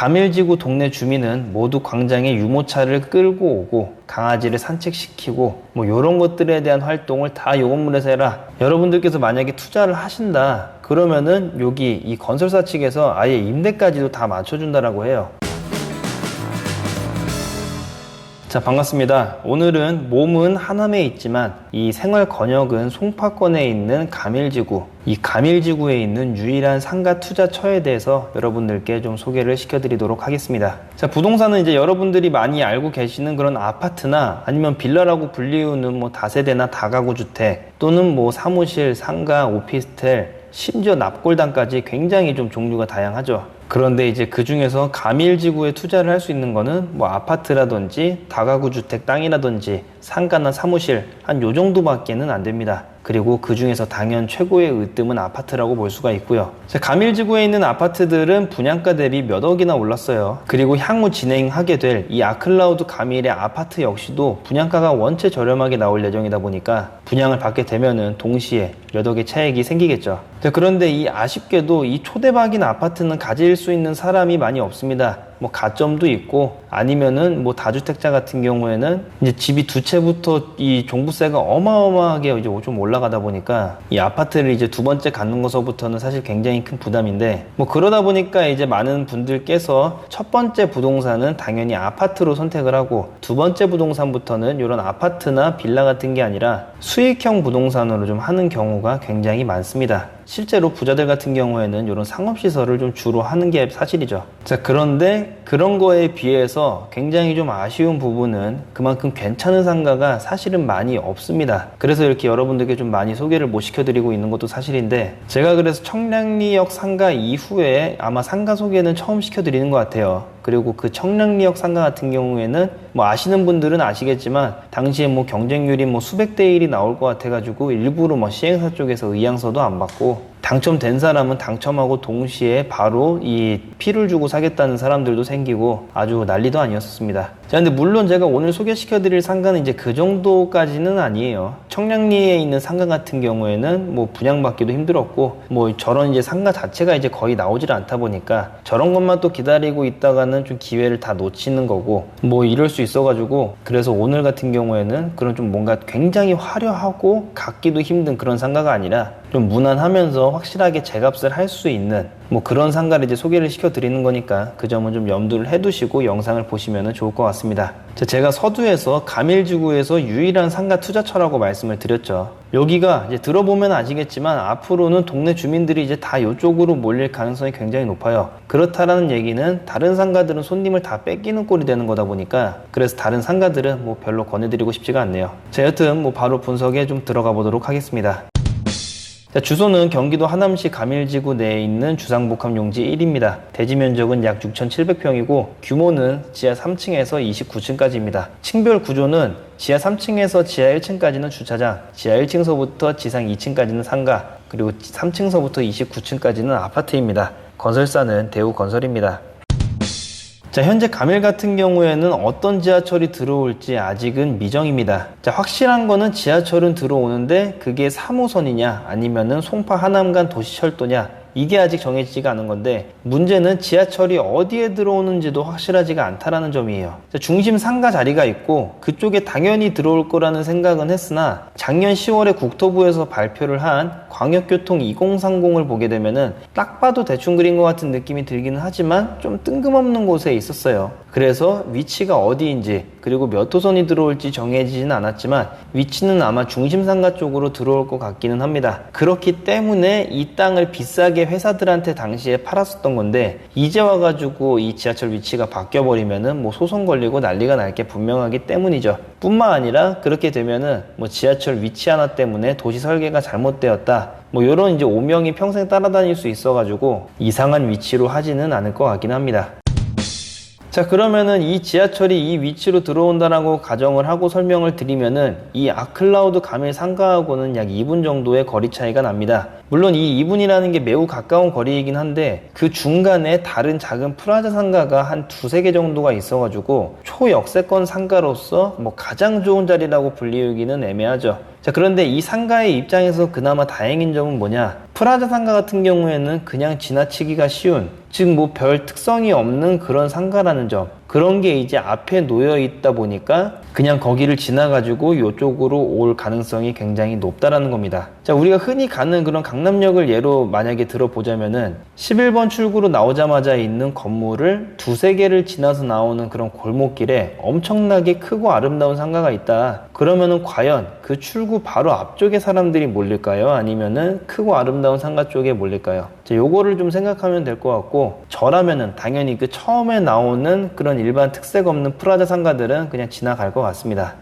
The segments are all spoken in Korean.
가밀지구 동네 주민은 모두 광장에 유모차를 끌고 오고 강아지를 산책시키고 뭐 이런 것들에 대한 활동을 다 요 건물에서 해라. 여러분들께서 만약에 투자를 하신다 그러면은 여기 이 건설사 측에서 아예 임대까지도 다 맞춰준다라고 해요. 자, 반갑습니다. 오늘은 몸은 하남에 있지만 이 생활 권역은 송파권에 있는 가밀지구, 이 가밀지구에 있는 유일한 상가 투자처에 대해서 여러분들께 좀 소개를 시켜드리도록 하겠습니다. 자, 부동산은 이제 여러분들이 많이 알고 계시는 그런 아파트나 아니면 빌라라고 불리우는 뭐 다세대나 다가구 주택 또는 뭐 사무실, 상가, 오피스텔, 심지어 납골당까지 굉장히 좀 종류가 다양하죠. 그런데 이제 그 중에서 가밀지구에 투자를 할 수 있는 거는 뭐 아파트라든지 다가구 주택 땅이라든지 상가나 사무실 한 요 정도밖에는 안 됩니다. 그리고 그 중에서 당연 최고의 으뜸은 아파트라고 볼 수가 있고요. 가밀지구에 있는 아파트들은 분양가 대비 몇 억이나 올랐어요. 그리고 향후 진행하게 될 이 아클라우드 가밀의 아파트 역시도 분양가가 원체 저렴하게 나올 예정이다 보니까 분양을 받게 되면은 동시에 몇 억의 차익이 생기겠죠. 그런데 이 아쉽게도 이 초대박인 아파트는 가질 수 있는 사람이 많이 없습니다. 뭐 가점도 있고 아니면은 뭐 다주택자 같은 경우에는 이제 집이 두 채부터 이 종부세가 어마어마하게 이제 좀 올라가다 보니까 이 아파트를 이제 두 번째 갖는 것서부터는 사실 굉장히 큰 부담인데 뭐 그러다 보니까 이제 많은 분들께서 첫 번째 부동산은 당연히 아파트로 선택을 하고 두 번째 부동산부터는 이런 아파트나 빌라 같은 게 아니라 수익형 부동산으로 좀 하는 경우가 굉장히 많습니다. 실제로 부자들 같은 경우에는 이런 상업시설을 좀 주로 하는 게 사실이죠. 자, 그런데 그런 거에 비해서 굉장히 좀 아쉬운 부분은 그만큼 괜찮은 상가가 사실은 많이 없습니다. 그래서 이렇게 여러분들께 좀 많이 소개를 못 시켜드리고 있는 것도 사실인데 제가 그래서 청량리역 상가 이후에 아마 상가 소개는 처음 시켜드리는 것 같아요. 그리고 그 청량리역 상가 같은 경우에는 뭐 아시는 분들은 아시겠지만 당시에 뭐 경쟁률이 뭐 수백 대 1이 나올 것 같아가지고 일부러 뭐 시행사 쪽에서 의향서도 안 받고 당첨된 사람은 당첨하고 동시에 바로 이 피를 주고 사겠다는 사람들도 생기고 아주 난리도 아니었습니다. 자, 근데 물론 제가 오늘 소개시켜드릴 상가는 이제 그 정도까지는 아니에요. 청량리에 있는 상가 같은 경우에는 뭐 분양받기도 힘들었고 뭐 저런 이제 상가 자체가 이제 거의 나오질 않다 보니까 저런 것만 또 기다리고 있다가는 좀 기회를 다 놓치는 거고 뭐 이럴 수 있어가지고 그래서 오늘 같은 경우에는 그런 좀 뭔가 굉장히 화려하고 갖기도 힘든 그런 상가가 아니라 좀 무난하면서 확실하게 제값을 할 수 있는 뭐 그런 상가를 이제 소개를 시켜드리는 거니까 그 점은 좀 염두를 해두시고 영상을 보시면 좋을 것 같습니다. 제가 서두에서 가밀지구에서 유일한 상가 투자처라고 말씀을 드렸죠. 여기가 이제 들어보면 아시겠지만 앞으로는 동네 주민들이 이제 다 이쪽으로 몰릴 가능성이 굉장히 높아요. 그렇다라는 얘기는 다른 상가들은 손님을 다 뺏기는 꼴이 되는 거다 보니까 그래서 다른 상가들은 뭐 별로 권해드리고 싶지가 않네요. 자, 여튼 뭐 바로 분석에 좀 들어가 보도록 하겠습니다. 자, 주소는 경기도 하남시 가밀지구 내에 있는 주상복합용지 1입니다. 대지 면적은 약 6,700평이고 규모는 지하 3층에서 29층까지입니다. 층별 구조는 지하 3층에서 지하 1층까지는 주차장, 지하 1층서부터 지상 2층까지는 상가, 그리고 3층서부터 29층까지는 아파트입니다. 건설사는 대우건설입니다. 자, 현재 가밀 같은 경우에는 어떤 지하철이 들어올지 아직은 미정입니다. 자, 확실한 거는 지하철은 들어오는데 그게 3호선이냐 아니면은 송파 하남 간 도시철도냐 이게 아직 정해지지가 않은 건데 문제는 지하철이 어디에 들어오는지도 확실하지가 않다라는 점이에요. 자, 중심 상가 자리가 있고 그쪽에 당연히 들어올 거라는 생각은 했으나 작년 10월에 국토부에서 발표를 한 광역교통 2030을 보게 되면은 딱 봐도 대충 그린 것 같은 느낌이 들기는 하지만 좀 뜬금없는 곳에 있었어요. 그래서 위치가 어디인지 그리고 몇 호선이 들어올지 정해지진 않았지만 위치는 아마 중심상가 쪽으로 들어올 것 같기는 합니다. 그렇기 때문에 이 땅을 비싸게 회사들한테 당시에 팔았었던 건데 이제 와가지고 이 지하철 위치가 바뀌어버리면은 뭐 소송 걸리고 난리가 날 게 분명하기 때문이죠. 뿐만 아니라 그렇게 되면은 뭐 지하철 위치 하나 때문에 도시 설계가 잘못되었다 뭐 요런 이제 오명이 평생 따라다닐 수 있어가지고 이상한 위치로 하지는 않을 것 같긴 합니다. 자, 그러면은 이 지하철이 이 위치로 들어온다라고 가정을 하고 설명을 드리면은 이 아클라우드 가밀 상가하고는 약 2분 정도의 거리 차이가 납니다. 물론 이 2분이라는 게 매우 가까운 거리이긴 한데 그 중간에 다른 작은 프라자 상가가 한 두세 개 정도가 있어가지고 초역세권 상가로서 뭐 가장 좋은 자리라고 불리우기는 애매하죠. 자, 그런데 이 상가의 입장에서 그나마 다행인 점은 뭐냐? 프라자 상가 같은 경우에는 그냥 지나치기가 쉬운, 즉 뭐 별 특성이 없는 그런 상가라는 점, 그런 게 이제 앞에 놓여 있다 보니까 그냥 거기를 지나가지고 이쪽으로 올 가능성이 굉장히 높다라는 겁니다. 자, 우리가 흔히 가는 그런 강남역을 예로 만약에 들어보자면은 11번 출구로 나오자마자 있는 건물을 두세 개를 지나서 나오는 그런 골목길에 엄청나게 크고 아름다운 상가가 있다. 그러면은 과연 그 출구 바로 앞쪽에 사람들이 몰릴까요? 아니면은 크고 아름다운 상가 쪽에 몰릴까요? 자, 요거를 좀 생각하면 될 것 같고, 저라면은 당연히 그 처음에 나오는 그런 일반 특색 없는 프라자 상가들은 그냥 지나갈 것 같습니다.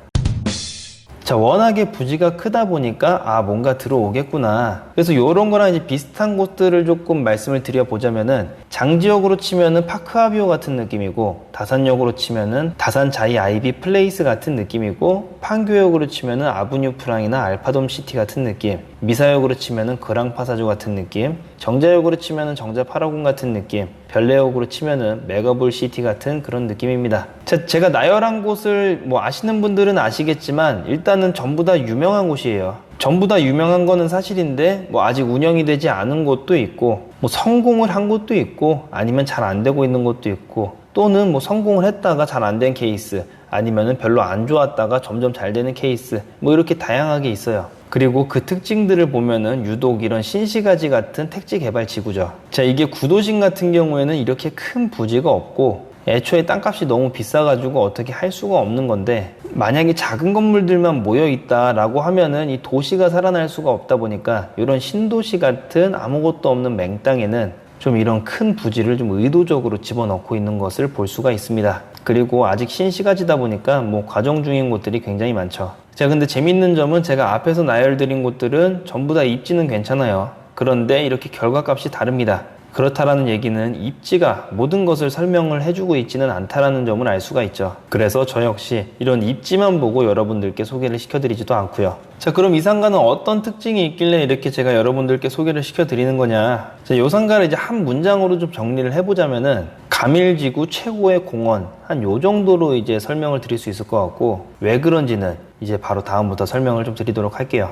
자, 워낙에 부지가 크다 보니까 뭔가 들어오겠구나. 그래서 요런 거랑 이제 비슷한 곳들을 조금 말씀을 드려보자면은, 장지역으로 치면은 파크아비오 같은 느낌이고, 다산역으로 치면은 다산 자이 아이비 플레이스 같은 느낌이고, 판교역으로 치면은 아브뉴 프랑이나 알파돔 시티 같은 느낌, 미사역으로 치면은 그랑파사주 같은 느낌, 정자역으로 치면은 정자 파라곤 같은 느낌, 별내역으로 치면은 메가볼 시티 같은 그런 느낌입니다. 자, 제가 나열한 곳을 뭐 아시는 분들은 아시겠지만 일단은 전부 다 유명한 곳이에요. 전부 다 유명한 거는 사실인데 뭐 아직 운영이 되지 않은 곳도 있고, 뭐 성공을 한 곳도 있고, 아니면 잘 안 되고 있는 곳도 있고, 또는 뭐 성공을 했다가 잘 안 된 케이스, 아니면은 별로 안 좋았다가 점점 잘 되는 케이스, 뭐 이렇게 다양하게 있어요. 그리고 그 특징들을 보면은 유독 이런 신시가지 같은 택지 개발 지구죠. 자, 이게 구도심 같은 경우에는 이렇게 큰 부지가 없고, 애초에 땅값이 너무 비싸가지고 어떻게 할 수가 없는 건데, 만약에 작은 건물들만 모여 있다라고 하면은 이 도시가 살아날 수가 없다 보니까 이런 신도시 같은 아무것도 없는 맹땅에는 좀 이런 큰 부지를 좀 의도적으로 집어넣고 있는 것을 볼 수가 있습니다. 그리고 아직 신시가지다 보니까 뭐 과정 중인 곳들이 굉장히 많죠. 자, 근데 재밌는 점은 제가 앞에서 나열드린 곳들은 전부 다 입지는 괜찮아요. 그런데 이렇게 결과값이 다릅니다. 그렇다라는 얘기는 입지가 모든 것을 설명을 해주고 있지는 않다라는 점을 알 수가 있죠. 그래서 저 역시 이런 입지만 보고 여러분들께 소개를 시켜드리지도 않고요. 자, 그럼 이 상가는 어떤 특징이 있길래 이렇게 제가 여러분들께 소개를 시켜드리는 거냐. 자, 이 상가를 이제 한 문장으로 좀 정리를 해보자면은, 가밀지구 최고의 공원, 한 요 정도로 이제 설명을 드릴 수 있을 것 같고, 왜 그런지는 이제 바로 다음부터 설명을 좀 드리도록 할게요.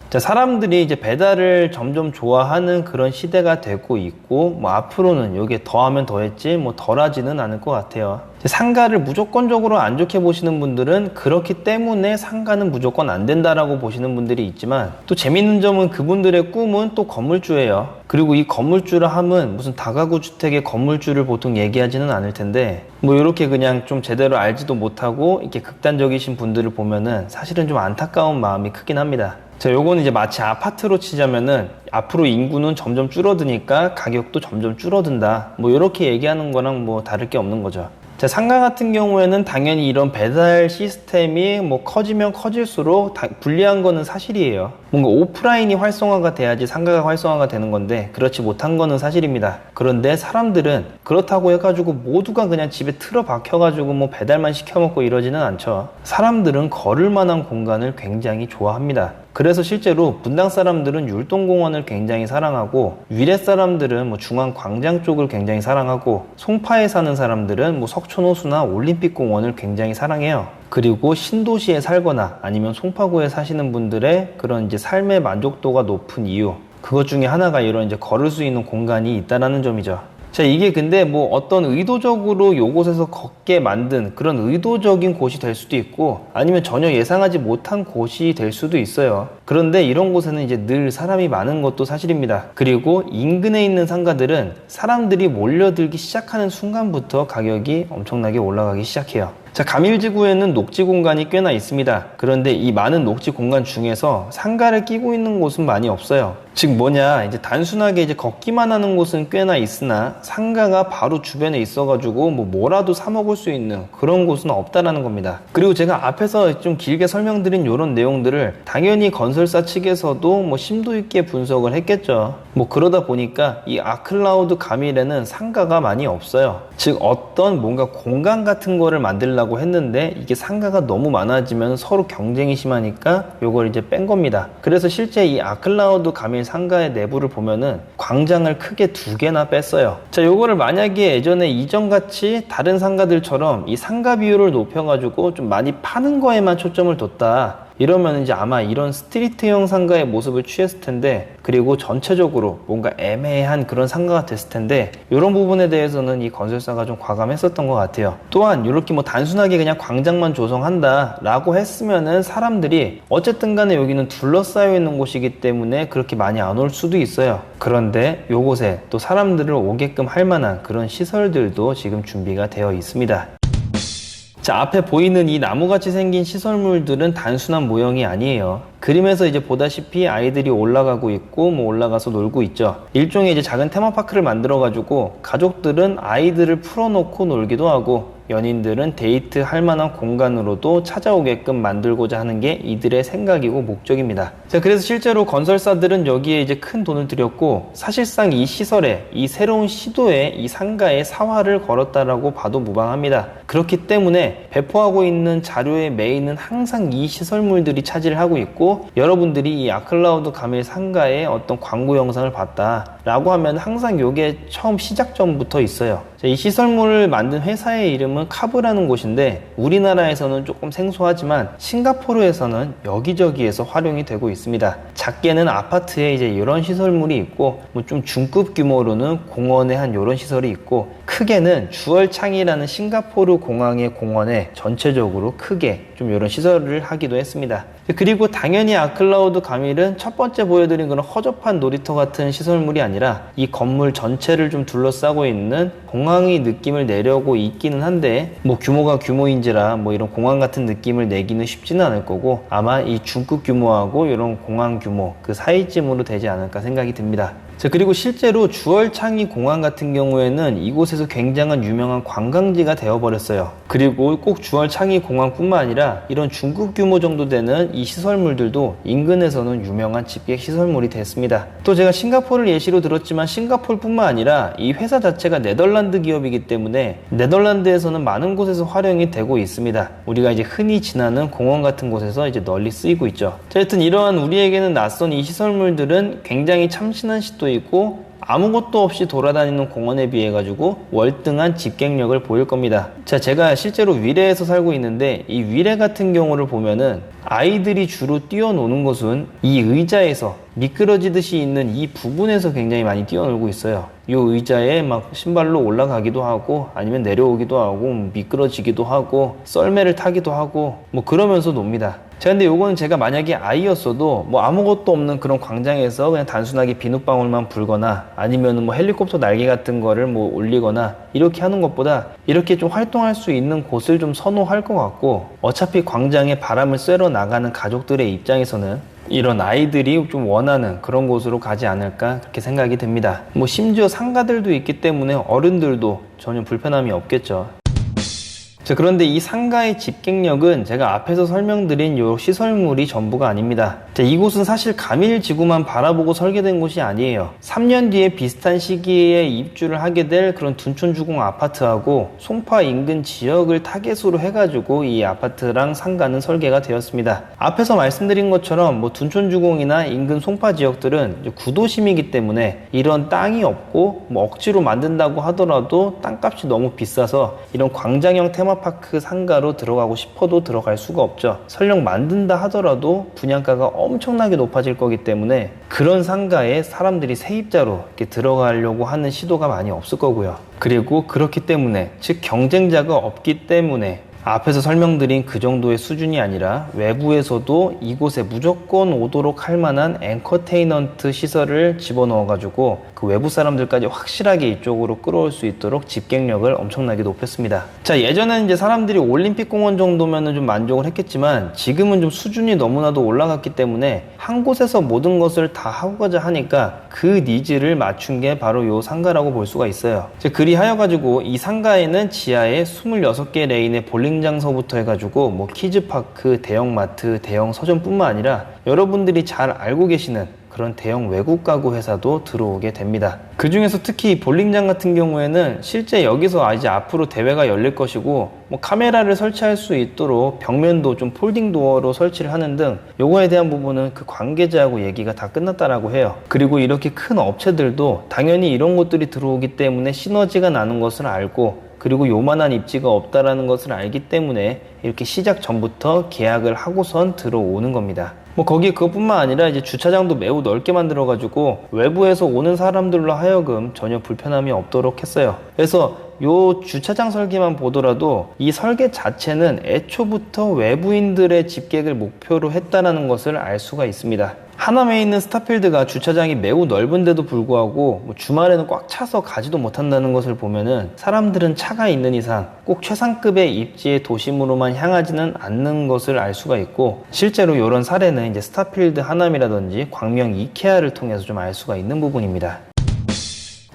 자, 사람들이 이제 배달을 점점 좋아하는 그런 시대가 되고 있고, 뭐 앞으로는 여기에 더하면 더했지 뭐 덜하지는 않을 것 같아요. 상가를 무조건적으로 안 좋게 보시는 분들은 그렇기 때문에 상가는 무조건 안 된다라고 보시는 분들이 있지만, 또 재밌는 점은 그분들의 꿈은 또 건물주예요. 그리고 이 건물주라 함은 무슨 다가구 주택의 건물주를 보통 얘기하지는 않을 텐데, 뭐 이렇게 그냥 좀 제대로 알지도 못하고 이렇게 극단적이신 분들을 보면은 사실은 좀 안타까운 마음이 크긴 합니다. 자, 요거는 이제 마치 아파트로 치자면은 앞으로 인구는 점점 줄어드니까 가격도 점점 줄어든다, 뭐 이렇게 얘기하는 거랑 뭐 다를 게 없는 거죠. 자, 상가 같은 경우에는 당연히 이런 배달 시스템이 뭐 커지면 커질수록 불리한 거는 사실이에요. 뭔가 오프라인이 활성화가 돼야지 상가가 활성화가 되는 건데, 그렇지 못한 거는 사실입니다. 그런데 사람들은 그렇다고 해가지고 모두가 그냥 집에 틀어 박혀가지고 뭐 배달만 시켜 먹고 이러지는 않죠. 사람들은 걸을 만한 공간을 굉장히 좋아합니다. 그래서 실제로 분당 사람들은 율동공원을 굉장히 사랑하고, 위례 사람들은 뭐 중앙광장 쪽을 굉장히 사랑하고, 송파에 사는 사람들은 뭐 석촌호수나 올림픽공원을 굉장히 사랑해요. 그리고 신도시에 살거나 아니면 송파구에 사시는 분들의 그런 이제 삶의 만족도가 높은 이유, 그것 중에 하나가 이런 이제 걸을 수 있는 공간이 있다라는 점이죠. 자, 이게 근데 뭐 어떤 의도적으로 요곳에서 걷게 만든 그런 의도적인 곳이 될 수도 있고, 아니면 전혀 예상하지 못한 곳이 될 수도 있어요. 그런데 이런 곳에는 이제 늘 사람이 많은 것도 사실입니다. 그리고 인근에 있는 상가들은 사람들이 몰려들기 시작하는 순간부터 가격이 엄청나게 올라가기 시작해요. 자, 가밀지구에는 녹지 공간이 꽤나 있습니다. 그런데 이 많은 녹지 공간 중에서 상가를 끼고 있는 곳은 많이 없어요. 즉 뭐냐, 이제 단순하게 이제 걷기만 하는 곳은 꽤나 있으나 상가가 바로 주변에 있어가지고 뭐라도 사 먹을 수 있는 그런 곳은 없다라는 겁니다. 그리고 제가 앞에서 좀 길게 설명드린 이런 내용들을 당연히 건설사 측에서도 뭐 심도 있게 분석을 했겠죠. 뭐 그러다 보니까 이 아클라우드 가밀에는 상가가 많이 없어요. 즉 어떤 뭔가 공간 같은 거를 만들려고 했는데 이게 상가가 너무 많아지면 서로 경쟁이 심하니까 요걸 이제 뺀 겁니다. 그래서 실제 이 아클라우드 가밀 상가의 내부를 보면은 광장을 크게 2개나 뺐어요. 자, 요거를 만약에 예전에 이전같이 다른 상가들처럼 이 상가 비율을 높여가지고 좀 많이 파는 거에만 초점을 뒀다, 이러면 이제 아마 이런 스트리트형 상가의 모습을 취했을 텐데, 그리고 전체적으로 뭔가 애매한 그런 상가가 됐을 텐데, 이런 부분에 대해서는 이 건설사가 좀 과감했었던 것 같아요. 또한 이렇게 뭐 단순하게 그냥 광장만 조성한다 라고 했으면은 사람들이 어쨌든 간에 여기는 둘러싸여 있는 곳이기 때문에 그렇게 많이 안 올 수도 있어요. 그런데 요곳에 또 사람들을 오게끔 할 만한 그런 시설들도 지금 준비가 되어 있습니다. 자, 앞에 보이는 이 나무같이 생긴 시설물들은 단순한 모형이 아니에요. 그림에서 이제 보다시피 아이들이 올라가고 있고 뭐 올라가서 놀고 있죠. 일종의 이제 작은 테마파크를 만들어 가지고 가족들은 아이들을 풀어놓고 놀기도 하고 연인들은 데이트할 만한 공간으로도 찾아오게끔 만들고자 하는 게 이들의 생각이고 목적입니다. 자, 그래서 실제로 건설사들은 여기에 이제 큰 돈을 들였고, 사실상 이 시설에, 이 새로운 시도에, 이 상가에 사활을 걸었다라고 봐도 무방합니다. 그렇기 때문에 배포하고 있는 자료의 메인은 항상 이 시설물들이 차지를 하고 있고, 여러분들이 이 아클라우드 가밀 상가의 어떤 광고 영상을 봤다라고 하면 항상 이게 처음 시작점부터 있어요. 자, 이 시설물을 만든 회사의 이름은 카브라는 곳인데, 우리나라에서는 조금 생소하지만 싱가포르에서는 여기저기에서 활용이 되고 있습니다. 작게는 아파트에 이제 이런 시설물이 있고, 뭐 좀 중급 규모로는 공원에 한 이런 시설이 있고, 크게는 주얼창이라는 싱가포르 공항의 공원에 전체적으로 크게 좀 이런 시설을 하기도 했습니다. 그리고 당연히 아클라우드 가밀은 첫 번째 보여드린 그런 허접한 놀이터 같은 시설물이 아니라 이 건물 전체를 좀 둘러싸고 있는 공항의 느낌을 내려고 있기는 한데, 뭐 규모가 규모인지라 뭐 이런 공항 같은 느낌을 내기는 쉽지는 않을 거고, 아마 이 중급 규모하고 이런 공항 규모 그 사이쯤으로 되지 않을까 생각이 듭니다. 자, 그리고 실제로 주얼창이 공항 같은 경우에는 이곳에서 굉장한 유명한 관광지가 되어버렸어요. 그리고 꼭 주얼창이 공항뿐만 아니라 이런 중급 규모 정도 되는 이 시설물들도 인근에서는 유명한 집객 시설물이 됐습니다. 또 제가 싱가포르를 예시로 들었지만 싱가포르뿐만 아니라 이 회사 자체가 네덜란드 기업이기 때문에 네덜란드에서는 많은 곳에서 활용이 되고 있습니다. 우리가 이제 흔히 지나는 공원 같은 곳에서 이제 널리 쓰이고 있죠. 자, 하여튼 이러한 우리에게는 낯선 이 시설물들은 굉장히 참신한 시도 있고 아무것도 없이 돌아다니는 공원에 비해 가지고 월등한 집객력을 보일 겁니다. 자, 제가 실제로 위례에서 살고 있는데 이 위례 같은 경우를 보면은 아이들이 주로 뛰어노는 곳은 이 의자에서 미끄러지듯이 있는 이 부분에서 굉장히 많이 뛰어놀고 있어요. 이 의자에 막 신발로 올라가기도 하고 아니면 내려오기도 하고 미끄러지기도 하고 썰매를 타기도 하고 뭐 그러면서 놉니다. 자, 근데 요거는 제가 만약에 아이였어도 뭐 아무것도 없는 그런 광장에서 그냥 단순하게 비눗방울만 불거나 아니면 뭐 헬리콥터 날개 같은 거를 뭐 올리거나 이렇게 하는 것보다 이렇게 좀 활동할 수 있는 곳을 좀 선호할 것 같고, 어차피 광장에 바람을 쐬러 나가는 가족들의 입장에서는 이런 아이들이 좀 원하는 그런 곳으로 가지 않을까 그렇게 생각이 됩니다. 뭐 심지어 상가들도 있기 때문에 어른들도 전혀 불편함이 없겠죠. 자, 그런데 이 상가의 집객력은 제가 앞에서 설명드린 요 시설물이 전부가 아닙니다. 자, 이곳은 사실 가밀지구만 바라보고 설계된 곳이 아니에요. 3년 뒤에 비슷한 시기에 입주를 하게 될 그런 둔촌주공 아파트하고 송파 인근 지역을 타겟으로 해가지고 이 아파트랑 상가는 설계가 되었습니다. 앞에서 말씀드린 것처럼 뭐 둔촌주공이나 인근 송파 지역들은 이제 구도심이기 때문에 이런 땅이 없고 뭐 억지로 만든다고 하더라도 땅값이 너무 비싸서 이런 광장형 테마파크 상가로 들어가고 싶어도 들어갈 수가 없죠. 설령 만든다 하더라도 분양가가 엄청나게 높아질 거기 때문에 그런 상가에 사람들이 세입자로 이렇게 들어가려고 하는 시도가 많이 없을 거고요. 그리고 그렇기 때문에, 즉 경쟁자가 없기 때문에 앞에서 설명드린 그 정도의 수준이 아니라 외부에서도 이곳에 무조건 오도록 할 만한 엔터테인먼트 시설을 집어넣어가지고 그 외부 사람들까지 확실하게 이쪽으로 끌어올 수 있도록 집객력을 엄청나게 높였습니다. 자, 예전에는 이제 사람들이 올림픽 공원 정도면은 좀 만족을 했겠지만 지금은 좀 수준이 너무나도 올라갔기 때문에 한 곳에서 모든 것을 다 하고자 하니까 그 니즈를 맞춘 게 바로 요 상가라고 볼 수가 있어요. 그리하여가지고 이 상가에는 지하에 26개 레인의 볼링 장소부터 해가지고 뭐 키즈파크, 대형마트, 대형 서점뿐만 아니라 여러분들이 잘 알고 계시는 그런 대형 외국 가구 회사도 들어오게 됩니다. 그 중에서 특히 볼링장 같은 경우에는 실제 여기서 이제 앞으로 대회가 열릴 것이고 뭐 카메라를 설치할 수 있도록 벽면도 좀 폴딩 도어로 설치를 하는 등 요거에 대한 부분은 그 관계자하고 얘기가 다 끝났다라고 해요. 그리고 이렇게 큰 업체들도 당연히 이런 것들이 들어오기 때문에 시너지가 나는 것을 알고 그리고 요만한 입지가 없다라는 것을 알기 때문에 이렇게 시작 전부터 계약을 하고선 들어오는 겁니다. 거기에 그것뿐만 아니라 이제 주차장도 매우 넓게 만들어가지고 외부에서 오는 사람들로 하여금 전혀 불편함이 없도록 했어요. 그래서 요 주차장 설계만 보더라도 이 설계 자체는 애초부터 외부인들의 집객을 목표로 했다는 것을 알 수가 있습니다. 하남에 있는 스타필드가 주차장이 매우 넓은데도 불구하고 주말에는 꽉 차서 가지도 못한다는 것을 보면은 사람들은 차가 있는 이상 꼭 최상급의 입지의 도심으로만 향하지는 않는 것을 알 수가 있고, 실제로 이런 사례는 이제 스타필드 하남이라든지 광명 이케아를 통해서 좀 알 수가 있는 부분입니다.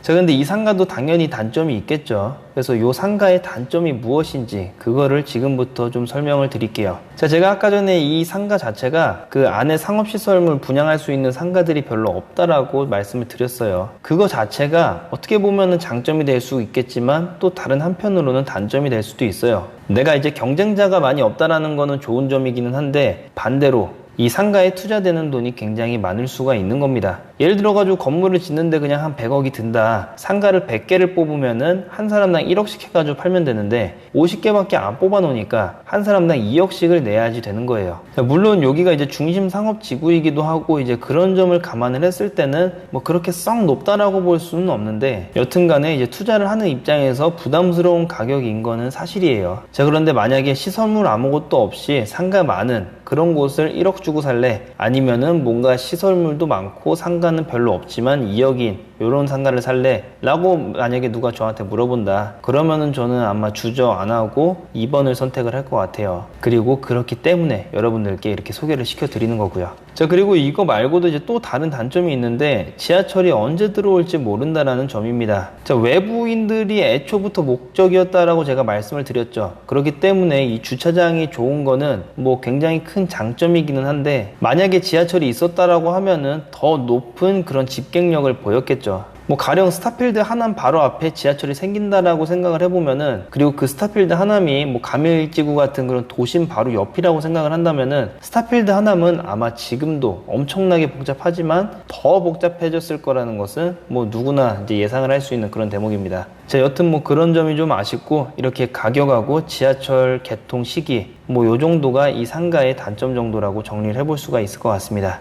자, 근데 이 상가도 당연히 단점이 있겠죠. 그래서 이 상가의 단점이 무엇인지 그거를 지금부터 좀 설명을 드릴게요. 자, 제가 아까 전에 이 상가 자체가 그 안에 상업시설물 분양할 수 있는 상가들이 별로 없다라고 말씀을 드렸어요. 그거 자체가 어떻게 보면은 장점이 될 수 있겠지만 또 다른 한편으로는 단점이 될 수도 있어요. 내가 이제 경쟁자가 많이 없다라는 거는 좋은 점이기는 한데, 반대로 이 상가에 투자되는 돈이 굉장히 많을 수가 있는 겁니다. 예를 들어가지고 건물을 짓는데 그냥 한 100억이 든다. 상가를 100개를 뽑으면은 한 사람당 1억씩 해가지고 팔면 되는데 50개밖에 안 뽑아 놓으니까 한 사람당 2억씩을 내야지 되는 거예요. 물론 여기가 이제 중심 상업 지구이기도 하고 이제 그런 점을 감안을 했을 때는 뭐 그렇게 썩 높다라고 볼 수는 없는데, 여튼간에 이제 투자를 하는 입장에서 부담스러운 가격인 거는 사실이에요. 자, 그런데 만약에 시설물 아무것도 없이 상가 많은 그런 곳을 1억 주고 살래? 아니면은 뭔가 시설물도 많고 상가는 별로 없지만 2억인 요런 상가를 살래? 라고 만약에 누가 저한테 물어본다. 그러면은 저는 아마 주저 안 하고 2번을 선택을 할 것 같아요. 그리고 그렇기 때문에 여러분들께 이렇게 소개를 시켜드리는 거고요. 자, 그리고 이거 말고도 이제 또 다른 단점이 있는데, 지하철이 언제 들어올지 모른다라는 점입니다. 자, 외부인들이 애초부터 목적이었다라고 제가 말씀을 드렸죠. 그렇기 때문에 이 주차장이 좋은 거는 뭐 굉장히 큰 장점이기는 한데, 만약에 지하철이 있었다라고 하면은 더 높은 그런 집객력을 보였겠죠. 뭐 가령 스타필드 하남 바로 앞에 지하철이 생긴다라고 생각을 해보면은, 그리고 그 스타필드 하남이 뭐 가밀지구 같은 그런 도심 바로 옆이라고 생각을 한다면은, 스타필드 하남은 아마 지금도 엄청나게 복잡하지만 더 복잡해졌을 거라는 것은 뭐 누구나 이제 예상을 할 수 있는 그런 대목입니다. 자, 여튼 뭐 그런 점이 좀 아쉽고, 이렇게 가격하고 지하철 개통 시기 뭐 요 정도가 이 상가의 단점 정도라고 정리를 해볼 수가 있을 것 같습니다.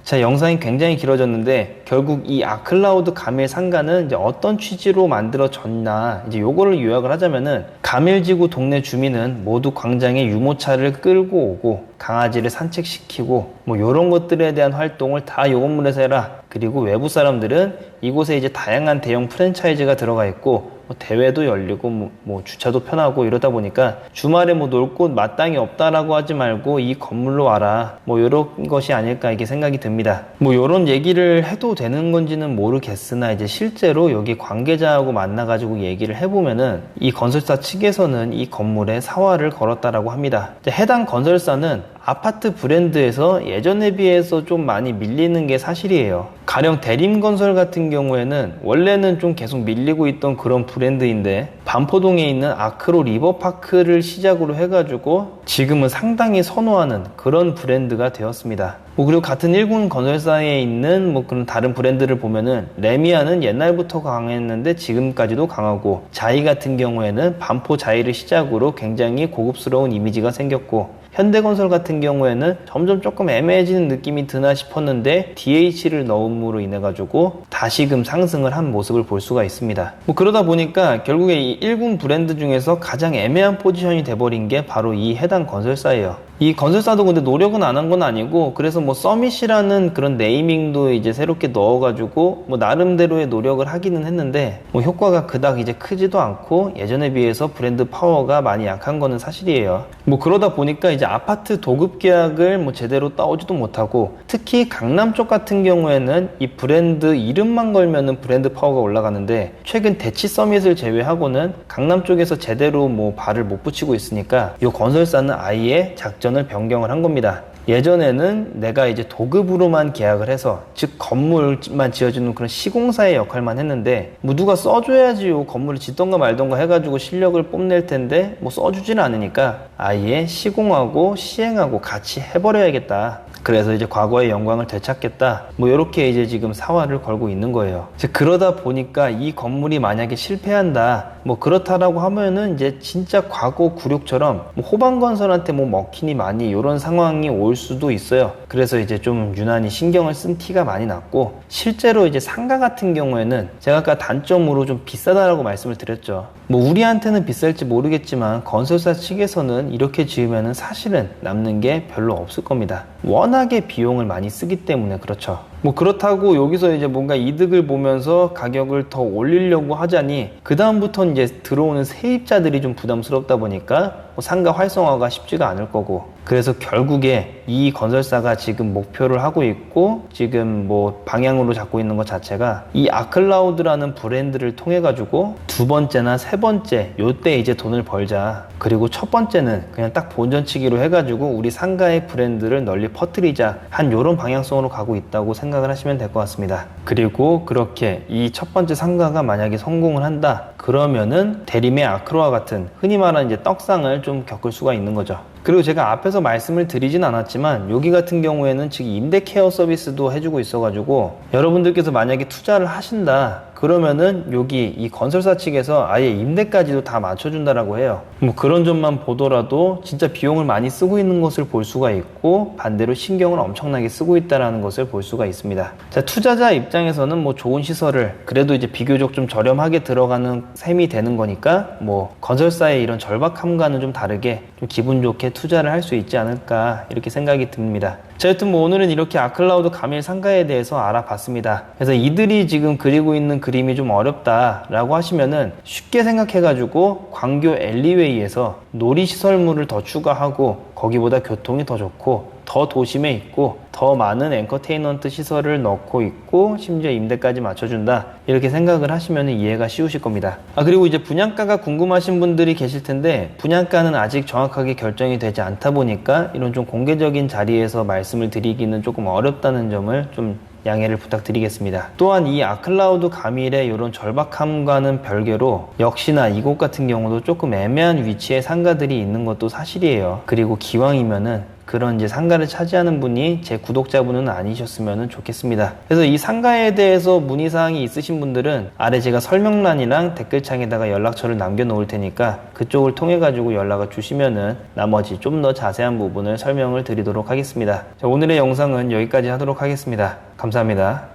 자, 영상이 굉장히 길어졌는데 결국 이 아클라우드 가밀 상가는 이제 어떤 취지로 만들어졌나, 이제 요거를 요약을 하자면은, 가밀지구 동네 주민은 모두 광장에 유모차를 끌고 오고 강아지를 산책시키고 뭐 요런 것들에 대한 활동을 다 요 건물에서 해라. 그리고 외부 사람들은 이곳에 이제 다양한 대형 프랜차이즈가 들어가 있고 뭐 대회도 열리고 뭐 주차도 편하고 이러다 보니까 주말에 뭐 놀 곳 마땅히 없다라고 하지 말고 이 건물로 와라, 뭐 이런 것이 아닐까 이게 생각이 듭니다. 뭐 요런 얘기를 해도 되는 건지는 모르겠으나, 이제 실제로 여기 관계자하고 만나가지고 얘기를 해보면은 이 건설사 측에서는 이 건물에 사활을 걸었다라고 합니다. 해당 건설사는 아파트 브랜드에서 예전에 비해서 좀 많이 밀리는 게 사실이에요. 가령 대림건설 같은 경우에는 원래는 좀 계속 밀리고 있던 그런 브랜드인데, 반포동에 있는 아크로 리버파크를 시작으로 해가지고 지금은 상당히 선호하는 그런 브랜드가 되었습니다. 뭐 그리고 같은 일군 건설사에 있는 뭐 그런 다른 브랜드를 보면은, 레미아는 옛날부터 강했는데 지금까지도 강하고, 자이 같은 경우에는 반포 자이를 시작으로 굉장히 고급스러운 이미지가 생겼고, 현대건설 같은 경우에는 점점 조금 애매해지는 느낌이 드나 싶었는데 DH를 넣음으로 인해 가지고 다시금 상승을 한 모습을 볼 수가 있습니다. 뭐 그러다 보니까 결국에 이 1군 브랜드 중에서 가장 애매한 포지션이 돼버린 게 바로 이 해당 건설사예요. 이 건설사도 근데 노력은 안 한 건 아니고, 그래서 뭐 서밋이라는 그런 네이밍도 이제 새롭게 넣어가지고 뭐 나름대로의 노력을 하기는 했는데 뭐 효과가 그닥 이제 크지도 않고 예전에 비해서 브랜드 파워가 많이 약한 거는 사실이에요. 뭐 그러다 보니까 이제 아파트 도급 계약을 뭐 제대로 따오지도 못하고, 특히 강남 쪽 같은 경우에는 이 브랜드 이름만 걸면은 브랜드 파워가 올라가는데, 최근 대치 서밋을 제외하고는 강남 쪽에서 제대로 뭐 발을 못 붙이고 있으니까 이 건설사는 아예 작전을 변경을 한 겁니다. 예전에는 내가 이제 도급으로만 계약을 해서, 즉 건물만 지어주는 그런 시공사의 역할만 했는데, 뭐 누가 써줘야지요, 건물을 짓던가 말던가 해가지고 실력을 뽐낼 텐데 뭐 써주지는 않으니까 아예 시공하고 시행하고 같이 해버려야겠다. 그래서 이제 과거의 영광을 되찾겠다. 뭐 이렇게 이제 지금 사활을 걸고 있는 거예요. 이제 그러다 보니까 이 건물이 만약에 실패한다. 뭐 그렇다라고 하면은 이제 진짜 과거 굴욕처럼 뭐 호방건설한테 뭐 먹히니 많이 이런 상황이 올 수도 있어요. 그래서 이제 좀 유난히 신경을 쓴 티가 많이 났고, 실제로 이제 상가 같은 경우에는 제가 아까 단점으로 좀 비싸다라고 말씀을 드렸죠. 뭐 우리한테는 비쌀지 모르겠지만 건설사 측에서는 이렇게 지으면은 사실은 남는 게 별로 없을 겁니다. 워낙에 비용을 많이 쓰기 때문에 그렇죠. 뭐 그렇다고 여기서 이제 뭔가 이득을 보면서 가격을 더 올리려고 하자니 그 다음부터는 이제 들어오는 세입자들이 좀 부담스럽다 보니까 뭐 상가 활성화가 쉽지가 않을 거고, 그래서 결국에 이 건설사가 지금 목표를 하고 있고 지금 뭐 방향으로 잡고 있는 것 자체가 이 아클라우드라는 브랜드를 통해 가지고 두 번째나 세 번째 요때 이제 돈을 벌자, 그리고 첫 번째는 그냥 딱 본전치기로 해가지고 우리 상가의 브랜드를 널리 퍼뜨리자, 한 요런 방향성으로 가고 있다고 생각을 하시면 될 것 같습니다. 그리고 그렇게 이 첫 번째 상가가 만약에 성공을 한다 그러면은 대림의 아크로와 같은 흔히 말하는 이제 떡상을 좀 겪을 수가 있는 거죠. 그리고 제가 앞에서 말씀을 드리진 않았지만 여기 같은 경우에는 지금 임대 케어 서비스도 해주고 있어가지고 여러분들께서 만약에 투자를 하신다 그러면은 여기 이 건설사 측에서 아예 임대까지도 다 맞춰준다라고 해요. 뭐 그런 점만 보더라도 진짜 비용을 많이 쓰고 있는 것을 볼 수가 있고, 반대로 신경을 엄청나게 쓰고 있다라는 것을 볼 수가 있습니다. 자, 투자자 입장에서는 뭐 좋은 시설을 그래도 이제 비교적 좀 저렴하게 들어가는 셈이 되는 거니까 뭐 건설사의 이런 절박함과는 좀 다르게 좀 기분 좋게 투자를 할 수 있지 않을까 이렇게 생각이 듭니다. 자, 여튼 뭐 오늘은 이렇게 아클라우드 가밀 상가에 대해서 알아봤습니다. 그래서 이들이 지금 그리고 있는 그림이 좀 어렵다라고 하시면은 쉽게 생각해가지고 광교 엘리웨이에서 놀이시설물을 더 추가하고 거기보다 교통이 더 좋고 더 도심에 있고 더 많은 엔터테인먼트 시설을 넣고 있고 심지어 임대까지 맞춰준다, 이렇게 생각을 하시면 이해가 쉬우실 겁니다. 그리고 이제 분양가가 궁금하신 분들이 계실 텐데 분양가는 아직 정확하게 결정이 되지 않다 보니까 이런 좀 공개적인 자리에서 말씀을 드리기는 조금 어렵다는 점을 좀 양해를 부탁드리겠습니다. 또한 이 아클라우드 가밀의 이런 절박함과는 별개로 역시나 이곳 같은 경우도 조금 애매한 위치에 상가들이 있는 것도 사실이에요. 그리고 기왕이면은 그런 이제 상가를 차지하는 분이 제 구독자분은 아니셨으면 좋겠습니다. 그래서 이 상가에 대해서 문의사항이 있으신 분들은 아래 제가 설명란이랑 댓글창에다가 연락처를 남겨 놓을 테니까 그쪽을 통해 가지고 연락을 주시면은 나머지 좀 더 자세한 부분을 설명을 드리도록 하겠습니다. 자, 오늘의 영상은 여기까지 하도록 하겠습니다. 감사합니다.